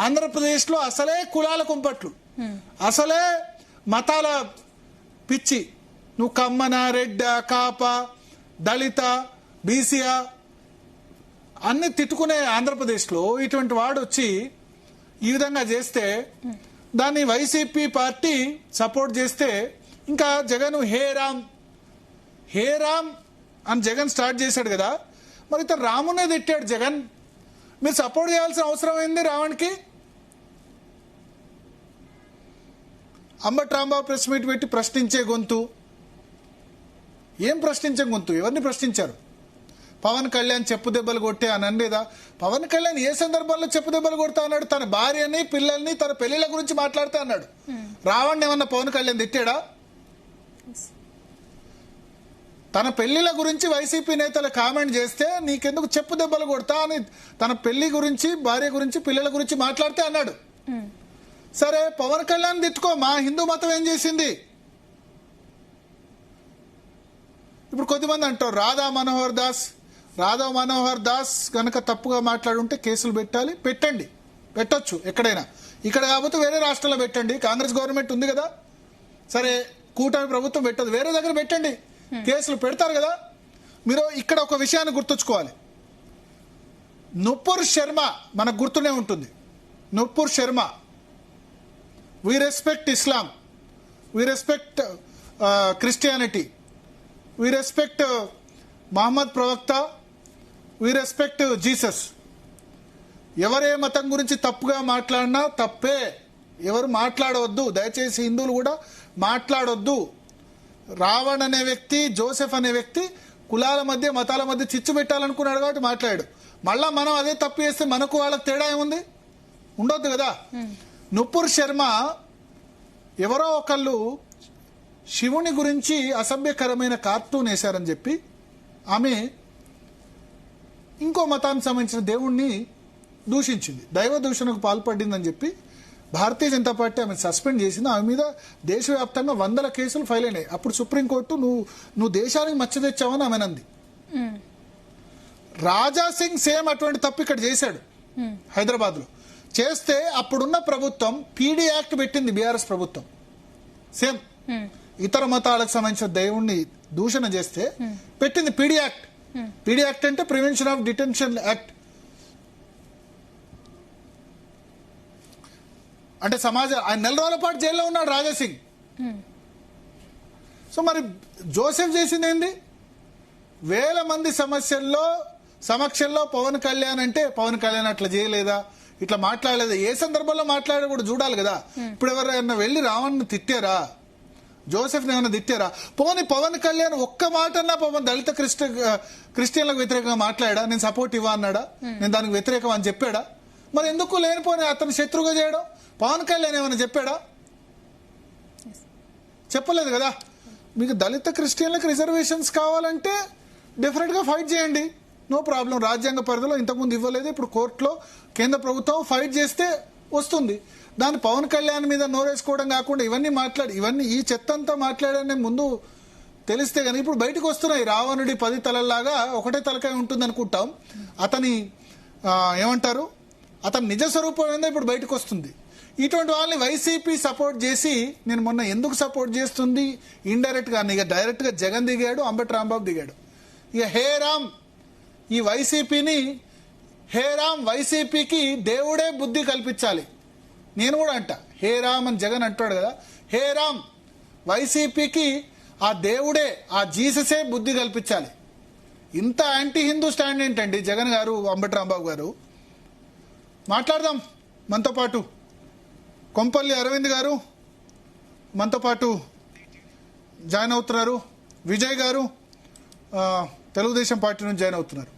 ఆంధ్రప్రదేశ్లో అసలే కులాల కుంపట్లు, అసలే మతాల పిచ్చి. నువ్వు కమ్మన, రెడ్డ, కాప, దళిత, బీసీఆ అన్ని తిట్టుకునే ఆంధ్రప్రదేశ్లో ఇటువంటి వాడు వచ్చి ఈ విధంగా చేస్తే దాన్ని వైసీపీ పార్టీ సపోర్ట్ చేస్తే ఇంకా జగన్ హే రామ్ అని జగన్ స్టార్ట్ చేశాడు కదా. మరి ఇతను రామునే తిట్టాడు జగన్. మీరు సపోర్ట్ చేయాల్సిన అవసరం ఏంది రావణ్కి? అంబటి రాంబాబు ప్రెస్ మీట్ పెట్టి ప్రశ్నించే గొంతు, ఏం ప్రశ్నించే గొంతు? ఎవరిని ప్రశ్నించారు? పవన్ కళ్యాణ్ చెప్పు దెబ్బలు కొట్టే అని అనలేదా? పవన్ కళ్యాణ్ ఏ సందర్భంలో చెప్పు దెబ్బలు కొడతా అన్నాడు? తన భార్యని, పిల్లల్ని, తన పెళ్లిళ్ళ గురించి మాట్లాడుతా అన్నాడు. రావణ్ ఏమన్నా పవన్ కళ్యాణ్ తిట్టాడా? తన పెళ్లిళ్ళ గురించి వైసీపీ నేతలు కామెంట్ చేస్తే నీకెందుకు చెప్పు దెబ్బలు కొడతా అని తన పెళ్లి గురించి, భార్య గురించి, పిల్లల గురించి మాట్లాడితే అన్నాడు. సరే, పవన్ కళ్యాణ్ తిట్టుకో, మా హిందూ మతం ఏం చేసింది? ఇప్పుడు కొద్దిమంది అంటారు రాధా మనోహర్ దాస్ కనుక తప్పుగా మాట్లాడుంటే కేసులు పెట్టాలి. పెట్టొచ్చు ఎక్కడైనా. ఇక్కడ కాకపోతే వేరే రాష్ట్రాల్లో పెట్టండి, కాంగ్రెస్ గవర్నమెంట్ ఉంది కదా. సరే, కూటమి ప్రభుత్వం పెట్టదు, వేరే దగ్గర పెట్టండి, కేసులు పెడతారు కదా. మీరు ఇక్కడ ఒక విషయాన్ని గుర్తుంచుకోవాలి. నుపూర్ శర్మ మనకు గుర్తునే ఉంటుంది. Nupur Sharma, we respect Islam, we respect Christianity, we respect Muhammad ప్రవక్త, వీ రెస్పెక్ట్ జీసస్. ఎవరే మతం గురించి తప్పుగా మాట్లాడినా తప్పే. ఎవరు మాట్లాడవద్దు, దయచేసి హిందువులు కూడా మాట్లాడొద్దు. రావణ్ అనే వ్యక్తి, జోసెఫ్ అనే వ్యక్తి కులాల మధ్య, మతాల మధ్య చిచ్చు పెట్టాలనుకున్నాడు కాబట్టి మాట్లాడాడు. మళ్ళా మనం అదే తప్పు చేస్తే మనకు వాళ్ళకి తేడా ఏముంది? ఉండొద్దు కదా. నుపూర్ శర్మ ఎవరో ఒకళ్ళు శివుని గురించి అసభ్యకరమైన కార్టూన్ వేశారని చెప్పి ఆమె ఇంకో మతానికి సంబంధించిన దేవుణ్ణి దూషించింది, దైవ దూషణకు పాల్పడిందని చెప్పి భారతీయ జనతా పార్టీ ఆమె సస్పెండ్ చేసింది. ఆమె మీద దేశవ్యాప్తంగా 100 కేసులు ఫైల్ అయినాయి. అప్పుడు సుప్రీంకోర్టు నువ్వు దేశానికి మచ్చ తెచ్చావని ఆమె అంది. రాజా సింగ్ సేమ్ అటువంటి తప్పు ఇక్కడ చేశాడు హైదరాబాద్ లో. చేస్తే అప్పుడున్న ప్రభుత్వం పీడీ యాక్ట్ పెట్టింది, బీఆర్ఎస్ ప్రభుత్వం. సేమ్ ఇతర మతాలకు సంబంధించిన దేవుణ్ణి దూషణ చేస్తే పెట్టింది పీడీ యాక్ట్. పీడీ యాక్ట్ అంటే ప్రివెన్షన్ ఆఫ్ డిటెన్షన్ యాక్ట్. అంటే ఆయన 4 రోజుల పాటు జైల్లో ఉన్నాడు రాజాసింగ్. సో మరి జోసెఫ్ చేసింది ఏంది? వేల మంది సమక్షంలో పవన్ కళ్యాణ్ అంటే పవన్ కళ్యాణ్ అట్లా చేయలేదా, ఇట్లా మాట్లాడలేదా, ఏ సందర్భంలో మాట్లాడే కూడా చూడాలి కదా. ఇప్పుడు ఎవరైనా వెళ్ళి రావణ్ని తిట్టారా, జోసెఫ్ని ఏమైనా తిట్టారా? పవన్ కళ్యాణ్ ఒక్క మాట అన్నా దళిత క్రిస్టియన్లకు వ్యతిరేకంగా మాట్లాడా? నేను సపోర్ట్ ఇవ్వ అన్నాడా? నేను దానికి వ్యతిరేకం అని చెప్పాడా? మరి ఎందుకు లేనిపోని అతను శత్రువుగా చేయడం? పవన్ కళ్యాణ్ ఏమైనా చెప్పాడా? చెప్పలేదు కదా. మీకు దళిత క్రిస్టియన్లకు రిజర్వేషన్స్ కావాలంటే డెఫినెట్ గా ఫైట్ చేయండి, నో ప్రాబ్లం. రాజ్యాంగ పరిధిలో ఇంతకుముందు ఇవ్వలేదు, ఇప్పుడు కోర్టులో కేంద్ర ప్రభుత్వం ఫైట్ చేస్తే వస్తుంది. దాన్ని పవన్ కళ్యాణ్ మీద నోరేసుకోవడం కాకుండా ఇవన్నీ ఈ చెత్త అంతా మాట్లాడనే ముందు తెలిస్తే కానీ ఇప్పుడు బయటకు వస్తున్నాయి. రావణుడి 10 తలల్లాగా ఒకటే తలకాయ ఉంటుంది అనుకుంటాం. అతని ఏమంటారు, అతని నిజ స్వరూపం ఏందో ఇప్పుడు బయటకు వస్తుంది. ఇటువంటి వాళ్ళని వైసీపీ సపోర్ట్ చేసి, నేను మొన్న ఎందుకు సపోర్ట్ చేస్తుంది ఇండైరెక్ట్ గా, ఇక డైరెక్ట్ గా జగన్ దిగాడు, అంబటి రాంబాబు దిగాడు. ఇక హే రామ్ ఈ వైసీపీకి దేవుడే బుద్ధి కల్పించాలి. నేను కూడా అంట హే రామ్ అని జగన్ అంటాడు కదా. హే రామ్ వైసీపీకి ఆ దేవుడే, ఆ జీససే బుద్ధి కల్పించాలి. ఇంత యాంటీ హిందూ స్టాండ్ ఏంటండి జగన్ గారు, అంబటి రాంబాబు గారు? మాట్లాడదాం. మనతో పాటు కొంపల్లి అరవింద్ గారు మనతో పాటు జాయిన్ అవుతున్నారు. విజయ్ గారు తెలుగుదేశం పార్టీ నుంచి జాయిన్ అవుతున్నారు.